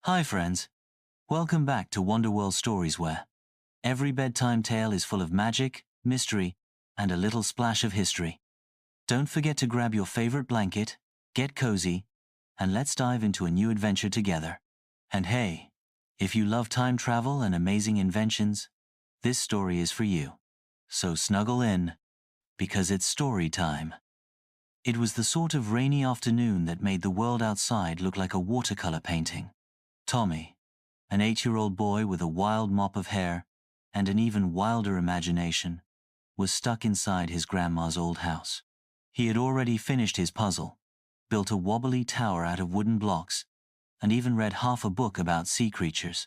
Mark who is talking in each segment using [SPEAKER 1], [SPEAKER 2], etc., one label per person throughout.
[SPEAKER 1] Hi friends, welcome back to Wonderworld Stories where every bedtime tale is full of magic, mystery, and a little splash of history. Don't forget to grab your favorite blanket, get cozy, and let's dive into a new adventure together. And hey, if you love time travel and amazing inventions, this story is for you. So snuggle in, because it's story time. It was the sort of rainy afternoon that made the world outside look like a watercolor painting. Tommy, an 8-year-old boy with a wild mop of hair and an even wilder imagination, was stuck inside his grandma's old house. He had already finished his puzzle, built a wobbly tower out of wooden blocks, and even read half a book about sea creatures.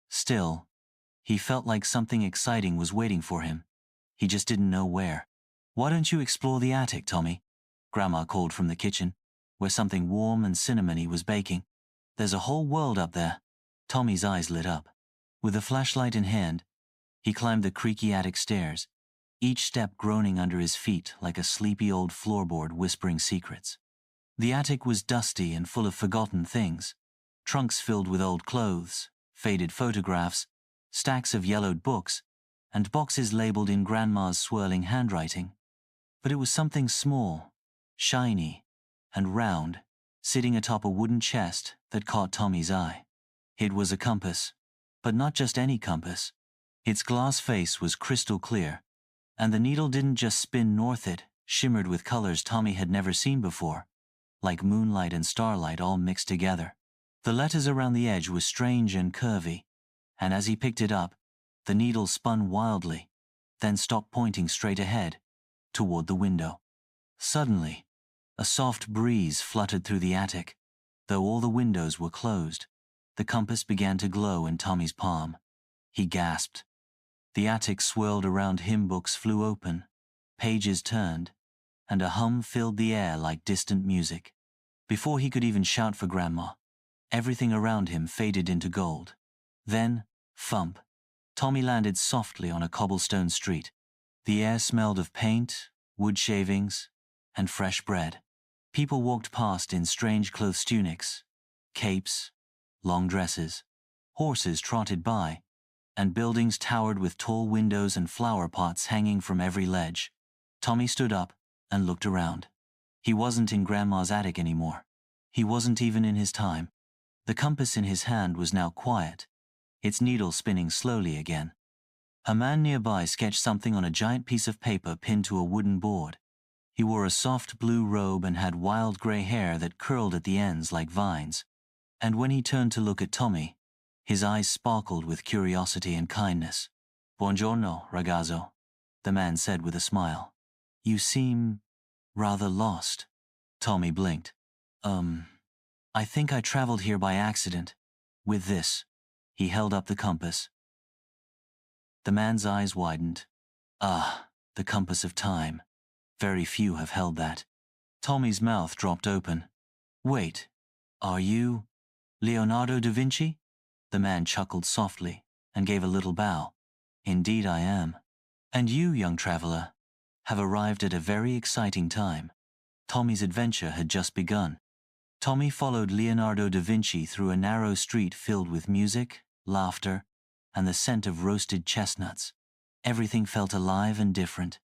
[SPEAKER 1] Still, he felt like something exciting was waiting for him. He just didn't know where. "Why don't you explore the attic, Tommy?" Grandma called from the kitchen, where something warm and cinnamony was baking. "There's a whole world up there." Tommy's eyes lit up. With a flashlight in hand, he climbed the creaky attic stairs, each step groaning under his feet like a sleepy old floorboard whispering secrets. The attic was dusty and full of forgotten things: trunks filled with old clothes, faded photographs, stacks of yellowed books, and boxes labeled in Grandma's swirling handwriting. But it was something small, shiny, and round, sitting atop a wooden chest that caught Tommy's eye. It was a compass, but not just any compass. Its glass face was crystal clear, and the needle didn't just spin north, it shimmered with colors Tommy had never seen before, like moonlight and starlight all mixed together. The letters around the edge were strange and curvy, and as he picked it up, the needle spun wildly, then stopped pointing straight ahead, toward the window. Suddenly, a soft breeze fluttered through the attic. Though all the windows were closed, the compass began to glow in Tommy's palm. He gasped. The attic swirled around him, books flew open, pages turned, and a hum filled the air like distant music. Before he could even shout for Grandma, everything around him faded into gold. Then, thump, Tommy landed softly on a cobblestone street. The air smelled of paint, wood shavings, and fresh bread. People walked past in strange clothes, tunics, capes, long dresses. Horses trotted by, and buildings towered with tall windows and flower pots hanging from every ledge. Tommy stood up and looked around. He wasn't in Grandma's attic anymore. He wasn't even in his time. The compass in his hand was now quiet, its needle spinning slowly again. A man nearby sketched something on a giant piece of paper pinned to a wooden board. He wore a soft blue robe and had wild gray hair that curled at the ends like vines. And when he turned to look at Tommy, his eyes sparkled with curiosity and kindness. "Buongiorno, ragazzo," the man said with a smile. "You seem rather lost." Tommy blinked. I think I traveled here by accident. With this." He held up the compass. The man's eyes widened. "Ah, the compass of time. Very few have held that." Tommy's mouth dropped open. "Wait, are you Leonardo da Vinci?" The man chuckled softly and gave a little bow. "Indeed I am. And you, young traveler, have arrived at a very exciting time." Tommy's adventure had just begun. Tommy followed Leonardo da Vinci through a narrow street filled with music, laughter, and the scent of roasted chestnuts. Everything felt alive and different.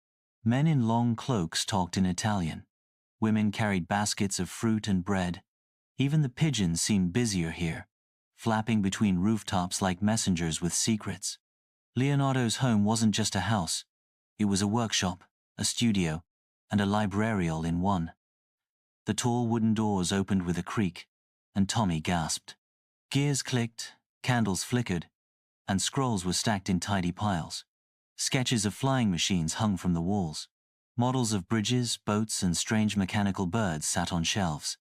[SPEAKER 1] Men in long cloaks talked in Italian. Women carried baskets of fruit and bread. Even the pigeons seemed busier here, flapping between rooftops like messengers with secrets. Leonardo's home wasn't just a house. It was a workshop, a studio, and a library all in one. The tall wooden doors opened with a creak, and Tommy gasped. Gears clicked, candles flickered, and scrolls were stacked in tidy piles. Sketches of flying machines hung from the walls. Models of bridges, boats, and strange mechanical birds sat on shelves.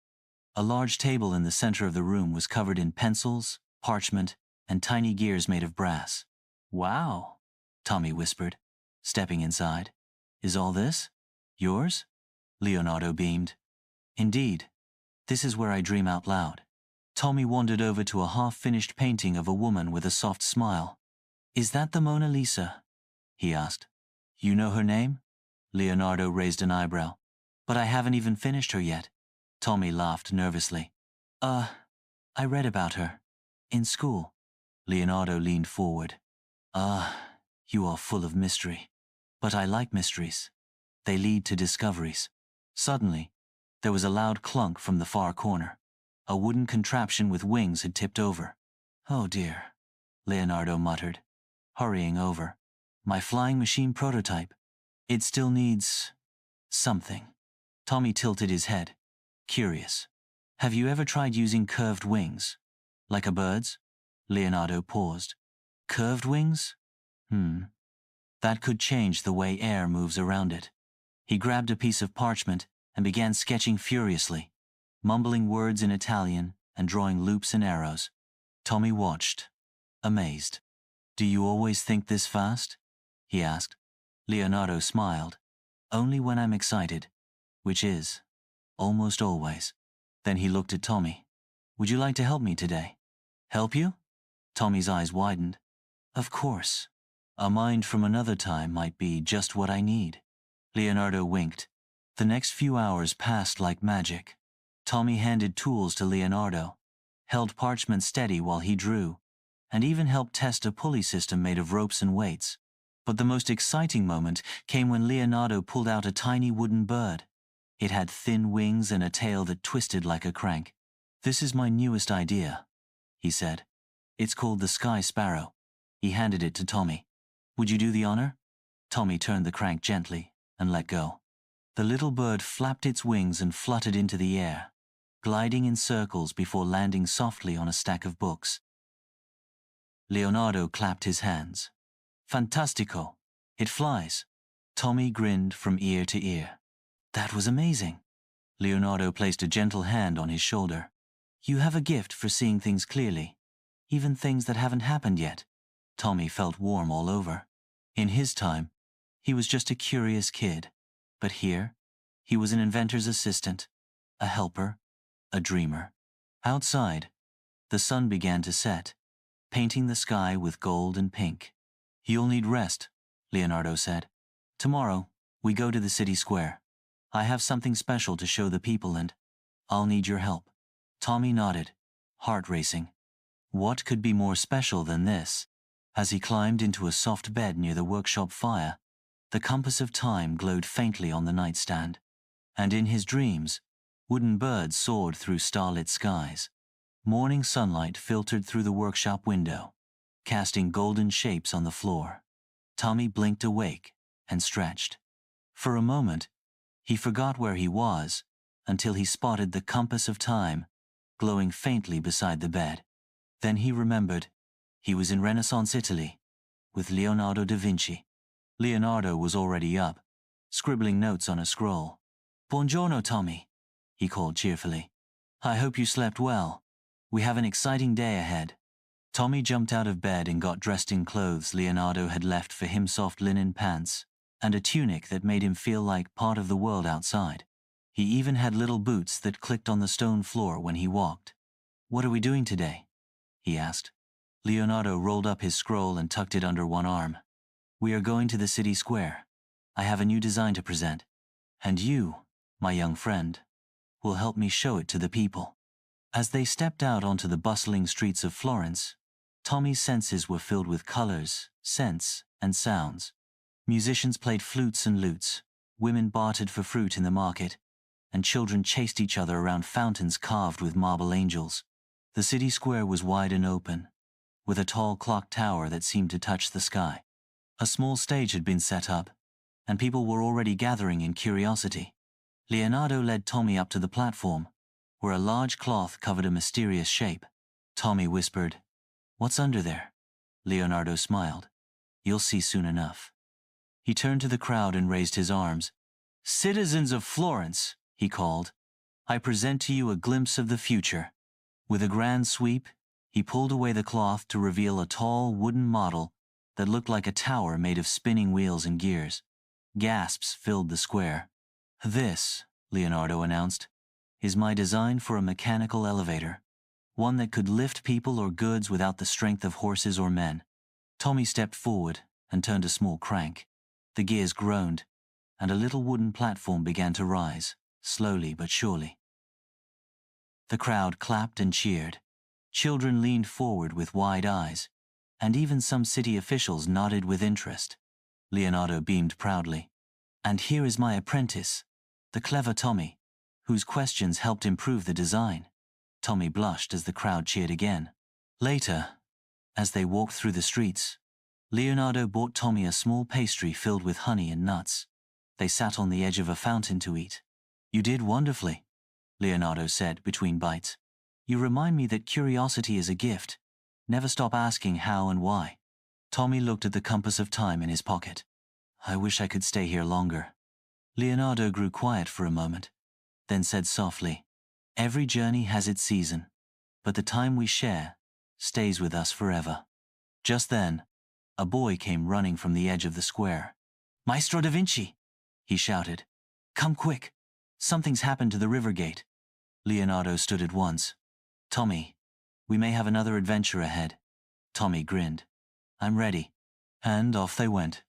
[SPEAKER 1] A large table in the center of the room was covered in pencils, parchment, and tiny gears made of brass. "Wow," Tommy whispered, stepping inside. "Is all this yours?" Leonardo beamed. "Indeed. This is where I dream out loud." Tommy wandered over to a half-finished painting of a woman with a soft smile. "Is that the Mona Lisa?" he asked. "You know her name?" Leonardo raised an eyebrow. "But I haven't even finished her yet." Tommy laughed nervously. I read about her. In school. Leonardo leaned forward. Ah, you are full of mystery. But I like mysteries. They lead to discoveries. Suddenly, there was a loud clunk from the far corner. A wooden contraption with wings had tipped over. Oh dear, Leonardo muttered, hurrying over. My flying machine prototype. It still needs something. Tommy tilted his head, curious. Have you ever tried using curved wings? Like a bird's? Leonardo paused. Curved wings? That could change the way air moves around it. He grabbed a piece of parchment and began sketching furiously, mumbling words in Italian and drawing loops and arrows. Tommy watched, amazed. Do you always think this fast? He asked. Leonardo smiled. Only when I'm excited, which is almost always. Then he looked at Tommy. Would you like to help me today? Help you? Tommy's eyes widened. Of course. A mind from another time might be just what I need. Leonardo winked. The next few hours passed like magic. Tommy handed tools to Leonardo, held parchment steady while he drew, and even helped test a pulley system made of ropes and weights. But the most exciting moment came when Leonardo pulled out a tiny wooden bird. It had thin wings and a tail that twisted like a crank. This is my newest idea, he said. It's called the Sky Sparrow. He handed it to Tommy. Would you do the honor? Tommy turned the crank gently and let go. The little bird flapped its wings and fluttered into the air, gliding in circles before landing softly on a stack of books. Leonardo clapped his hands. Fantastico! It flies. Tommy grinned from ear to ear. That was amazing. Leonardo placed a gentle hand on his shoulder. You have a gift for seeing things clearly, even things that haven't happened yet. Tommy felt warm all over. In his time, he was just a curious kid. But here, he was an inventor's assistant, a helper, a dreamer. Outside, the sun began to set, painting the sky with gold and pink. You'll need rest, Leonardo said. Tomorrow, we go to the city square. I have something special to show the people and I'll need your help. Tommy nodded, heart racing. What could be more special than this? As he climbed into a soft bed near the workshop fire, the compass of time glowed faintly on the nightstand. And in his dreams, wooden birds soared through starlit skies. Morning sunlight filtered through the workshop window, casting golden shapes on the floor. Tommy blinked awake and stretched. For a moment, he forgot where he was until he spotted the compass of time glowing faintly beside the bed. Then he remembered he was in Renaissance Italy with Leonardo da Vinci. Leonardo was already up, scribbling notes on a scroll. Buongiorno, Tommy, he called cheerfully. I hope you slept well. We have an exciting day ahead. Tommy jumped out of bed and got dressed in clothes Leonardo had left for him, soft linen pants and a tunic that made him feel like part of the world outside. He even had little boots that clicked on the stone floor when he walked. What are we doing today? He asked. Leonardo rolled up his scroll and tucked it under one arm. We are going to the city square. I have a new design to present. And you, my young friend, will help me show it to the people. As they stepped out onto the bustling streets of Florence, Tommy's senses were filled with colors, scents, and sounds. Musicians played flutes and lutes, women bartered for fruit in the market, and children chased each other around fountains carved with marble angels. The city square was wide and open, with a tall clock tower that seemed to touch the sky. A small stage had been set up, and people were already gathering in curiosity. Leonardo led Tommy up to the platform, where a large cloth covered a mysterious shape. Tommy whispered, "What's under there?" Leonardo smiled. "You'll see soon enough." He turned to the crowd and raised his arms. "Citizens of Florence," he called, "I present to you a glimpse of the future." With a grand sweep, he pulled away the cloth to reveal a tall wooden model that looked like a tower made of spinning wheels and gears. Gasps filled the square. "This," Leonardo announced, "is my design for a mechanical elevator, one that could lift people or goods without the strength of horses or men." Tommy stepped forward and turned a small crank. The gears groaned, and a little wooden platform began to rise, slowly but surely. The crowd clapped and cheered. Children leaned forward with wide eyes, and even some city officials nodded with interest. Leonardo beamed proudly. And here is my apprentice, the clever Tommy, whose questions helped improve the design. Tommy blushed as the crowd cheered again. Later, as they walked through the streets, Leonardo bought Tommy a small pastry filled with honey and nuts. They sat on the edge of a fountain to eat. You did wonderfully, Leonardo said between bites. You remind me that curiosity is a gift. Never stop asking how and why. Tommy looked at the compass of time in his pocket. I wish I could stay here longer. Leonardo grew quiet for a moment, then said softly, Every journey has its season, but the time we share stays with us forever. Just then, a boy came running from the edge of the square. Maestro da Vinci, he shouted. Come quick. Something's happened to the river gate. Leonardo stood at once. Tommy, we may have another adventure ahead. Tommy grinned. I'm ready. And off they went,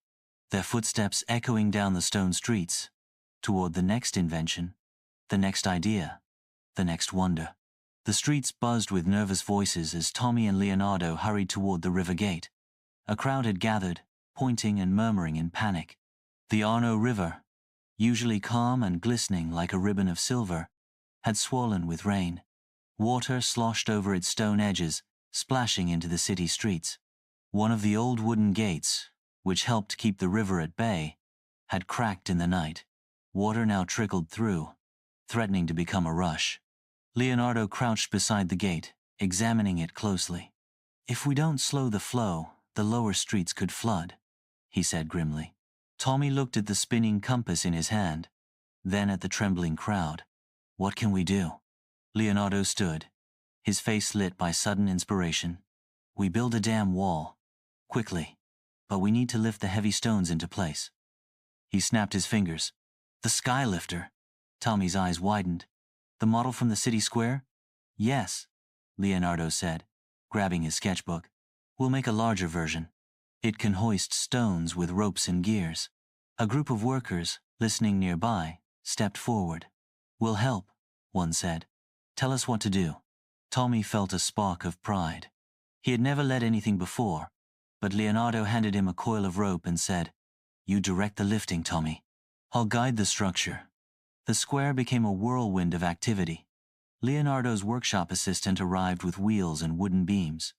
[SPEAKER 1] their footsteps echoing down the stone streets, toward the next invention, the next idea, the next wonder. The streets buzzed with nervous voices as Tommy and Leonardo hurried toward the river gate. A crowd had gathered, pointing and murmuring in panic. The Arno River, usually calm and glistening like a ribbon of silver, had swollen with rain. Water sloshed over its stone edges, splashing into the city streets. One of the old wooden gates, which helped keep the river at bay, had cracked in the night. Water now trickled through, threatening to become a rush. Leonardo crouched beside the gate, examining it closely. If we don't slow the flow, the lower streets could flood, he said grimly. Tommy looked at the spinning compass in his hand, then at the trembling crowd. What can we do? Leonardo stood, his face lit by sudden inspiration. We build a dam wall, quickly, but we need to lift the heavy stones into place. He snapped his fingers. The sky lifter. Tommy's eyes widened. The model from the city square? Yes, Leonardo said, grabbing his sketchbook. We'll make a larger version. It can hoist stones with ropes and gears. A group of workers, listening nearby, stepped forward. We'll help, one said. Tell us what to do. Tommy felt a spark of pride. He had never led anything before, but Leonardo handed him a coil of rope and said, You direct the lifting, Tommy. I'll guide the structure. The square became a whirlwind of activity. Leonardo's workshop assistant arrived with wheels and wooden beams.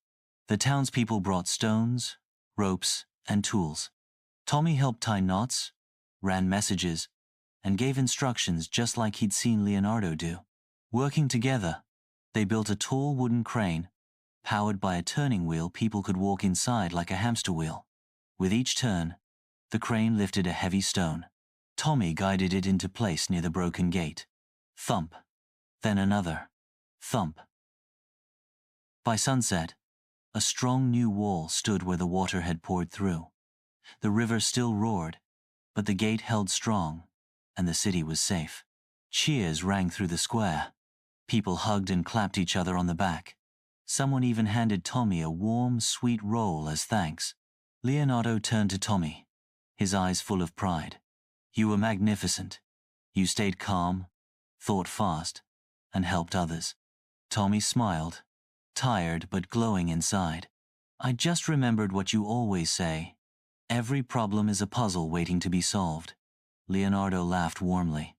[SPEAKER 1] The townspeople brought stones, ropes, and tools. Tommy helped tie knots, ran messages, and gave instructions just like he'd seen Leonardo do. Working together, they built a tall wooden crane, powered by a turning wheel people could walk inside like a hamster wheel. With each turn, the crane lifted a heavy stone. Tommy guided it into place near the broken gate. Thump. Then another. Thump. By sunset, a strong new wall stood where the water had poured through. The river still roared, but the gate held strong, and the city was safe. Cheers rang through the square. People hugged and clapped each other on the back. Someone even handed Tommy a warm, sweet roll as thanks. Leonardo turned to Tommy, his eyes full of pride. You were magnificent. You stayed calm, thought fast, and helped others. Tommy smiled, tired but glowing inside. I just remembered what you always say. Every problem is a puzzle waiting to be solved. Leonardo laughed warmly,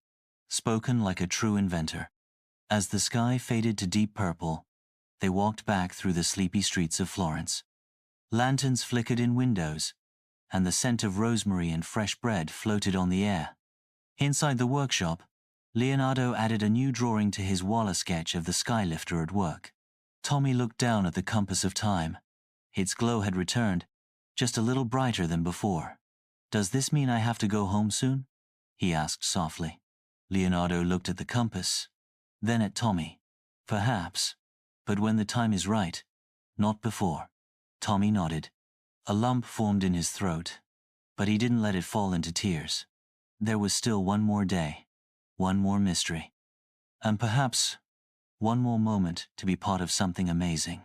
[SPEAKER 1] spoken like a true inventor. As the sky faded to deep purple, they walked back through the sleepy streets of Florence. Lanterns flickered in windows, and the scent of rosemary and fresh bread floated on the air. Inside the workshop, Leonardo added a new drawing to his wall sketch of the skylifter at work. Tommy looked down at the compass of time. Its glow had returned, just a little brighter than before. Does this mean I have to go home soon? He asked softly. Leonardo looked at the compass, then at Tommy. Perhaps, but when the time is right, not before. Tommy nodded. A lump formed in his throat, but he didn't let it fall into tears. There was still one more day, one more mystery, and perhaps one more moment to be part of something amazing.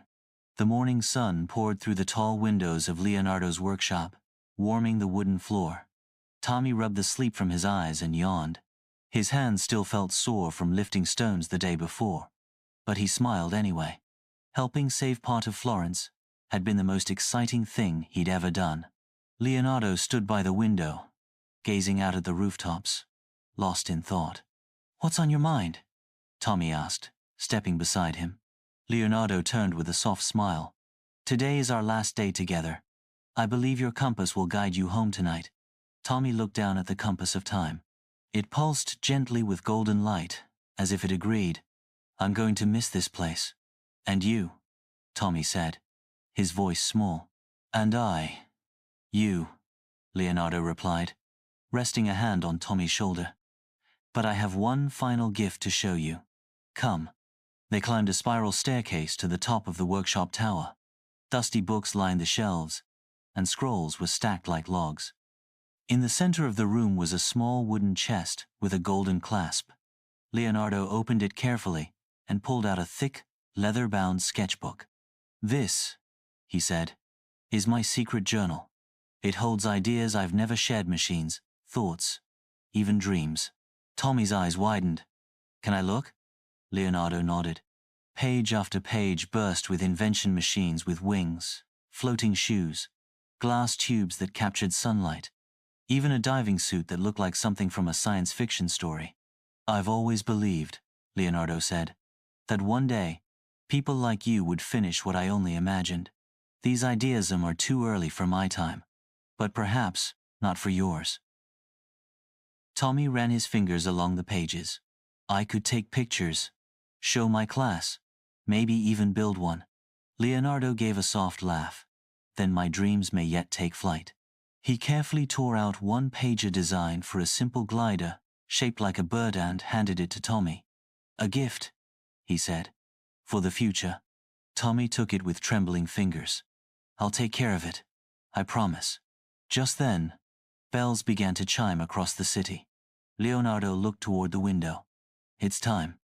[SPEAKER 1] The morning sun poured through the tall windows of Leonardo's workshop, warming the wooden floor. Tommy rubbed the sleep from his eyes and yawned. His hands still felt sore from lifting stones the day before, but he smiled anyway. Helping save part of Florence had been the most exciting thing he'd ever done. Leonardo stood by the window, gazing out at the rooftops, lost in thought. "What's on your mind?" Tommy asked, stepping beside him. Leonardo turned with a soft smile. "Today is our last day together. I believe your compass will guide you home tonight." Tommy looked down at the compass of time. It pulsed gently with golden light, as if it agreed. "I'm going to miss this place." "And you," Tommy said, his voice small. "And I." "You," Leonardo replied, resting a hand on Tommy's shoulder. "But I have one final gift to show you. Come." They climbed a spiral staircase to the top of the workshop tower. Dusty books lined the shelves, and scrolls were stacked like logs. In the center of the room was a small wooden chest with a golden clasp. Leonardo opened it carefully and pulled out a thick, leather-bound sketchbook. "This," he said, "is my secret journal. It holds ideas I've never shared, machines, thoughts, even dreams." Tommy's eyes widened. "Can I look?" Leonardo nodded. Page after page burst with invention machines with wings, floating shoes, glass tubes that captured sunlight, even a diving suit that looked like something from a science fiction story. "I've always believed," Leonardo said, "that one day, people like you would finish what I only imagined. These ideas are too early for my time, but perhaps not for yours." Tommy ran his fingers along the pages. "I could take pictures, show my class, maybe even build one." Leonardo gave a soft laugh. "Then my dreams may yet take flight." He carefully tore out one-pager design for a simple glider, shaped like a bird, and handed it to Tommy. "A gift," he said, "for the future." Tommy took it with trembling fingers. "I'll take care of it, I promise." Just then, bells began to chime across the city. Leonardo looked toward the window. "It's time."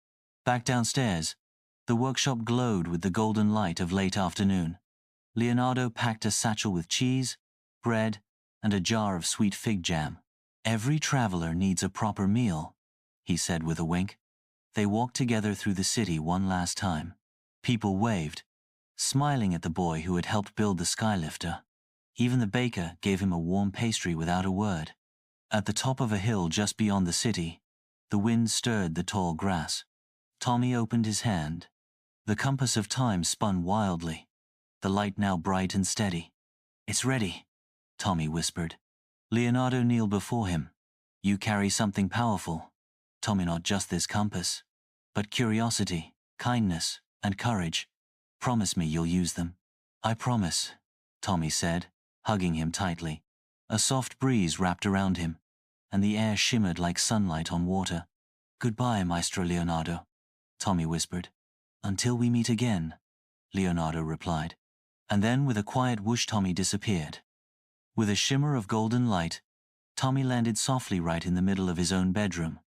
[SPEAKER 1] Back downstairs, the workshop glowed with the golden light of late afternoon. Leonardo packed a satchel with cheese, bread, and a jar of sweet fig jam. "Every traveler needs a proper meal," he said with a wink. They walked together through the city one last time. People waved, smiling at the boy who had helped build the skylifter. Even the baker gave him a warm pastry without a word. At the top of a hill just beyond the city, the wind stirred the tall grass. Tommy opened his hand. The compass of time spun wildly, the light now bright and steady. "It's ready," Tommy whispered. Leonardo kneeled before him. "You carry something powerful, Tommy, not just this compass, but curiosity, kindness, and courage. Promise me you'll use them." "I promise," Tommy said, hugging him tightly. A soft breeze wrapped around him, and the air shimmered like sunlight on water. "Goodbye, Maestro Leonardo," Tommy whispered. "Until we meet again," Leonardo replied. And then with a quiet whoosh, Tommy disappeared. With a shimmer of golden light, Tommy landed softly right in the middle of his own bedroom.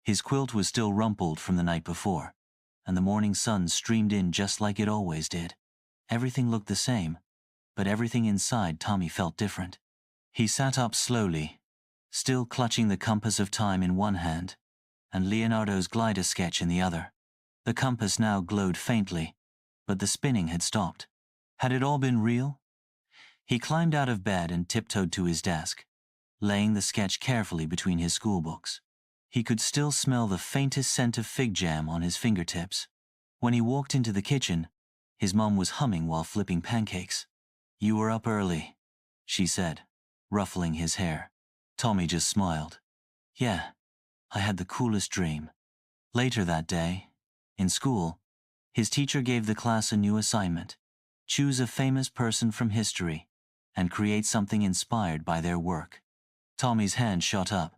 [SPEAKER 1] His quilt was still rumpled from the night before, and the morning sun streamed in just like it always did. Everything looked the same, but everything inside Tommy felt different. He sat up slowly, still clutching the compass of time in one hand, and Leonardo's glider sketch in the other. The compass now glowed faintly, but the spinning had stopped. Had it all been real? He climbed out of bed and tiptoed to his desk, laying the sketch carefully between his schoolbooks. He could still smell the faintest scent of fig jam on his fingertips. When he walked into the kitchen, his mom was humming while flipping pancakes. "You were up early," she said, ruffling his hair. Tommy just smiled. "Yeah, I had the coolest dream." Later that day, in school, his teacher gave the class a new assignment: choose a famous person from history and create something inspired by their work. Tommy's hand shot up.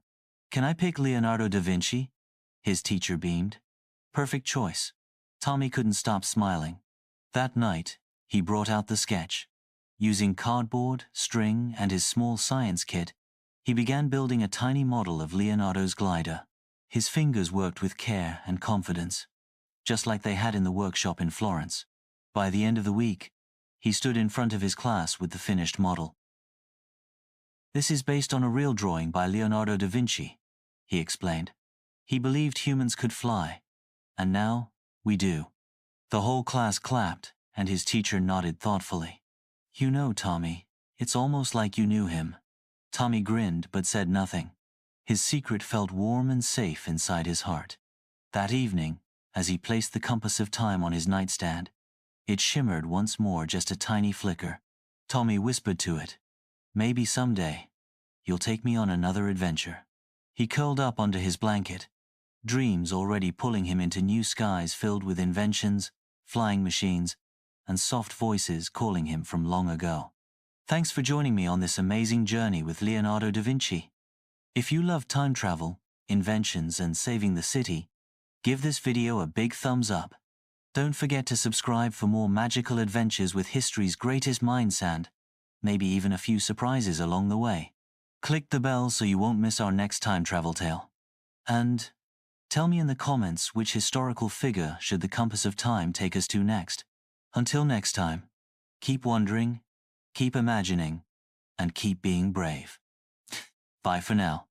[SPEAKER 1] "Can I pick Leonardo da Vinci?" His teacher beamed. "Perfect choice." Tommy couldn't stop smiling. That night, he brought out the sketch. Using cardboard, string, and his small science kit, he began building a tiny model of Leonardo's glider. His fingers worked with care and confidence, just like they had in the workshop in Florence. By the end of the week, he stood in front of his class with the finished model. "This is based on a real drawing by Leonardo da Vinci," he explained. "He believed humans could fly, and now we do." The whole class clapped, and his teacher nodded thoughtfully. You know, Tommy, it's almost like you knew him. Tommy grinned but said nothing. His secret felt warm and safe inside his heart. That evening, as he placed the compass of time on his nightstand, it shimmered once more, just a tiny flicker. Tommy whispered to it, "Maybe someday, you'll take me on another adventure." He curled up under his blanket, dreams already pulling him into new skies filled with inventions, flying machines, and soft voices calling him from long ago. Thanks for joining me on this amazing journey with Leonardo da Vinci. If you love time travel, inventions, and saving the city, give this video a big thumbs up. Don't forget to subscribe for more magical adventures with history's greatest minds and maybe even a few surprises along the way. Click the bell so you won't miss our next time travel tale. And tell me in the comments which historical figure should the compass of time take us to next. Until next time, keep wondering, keep imagining, and keep being brave. Bye for now.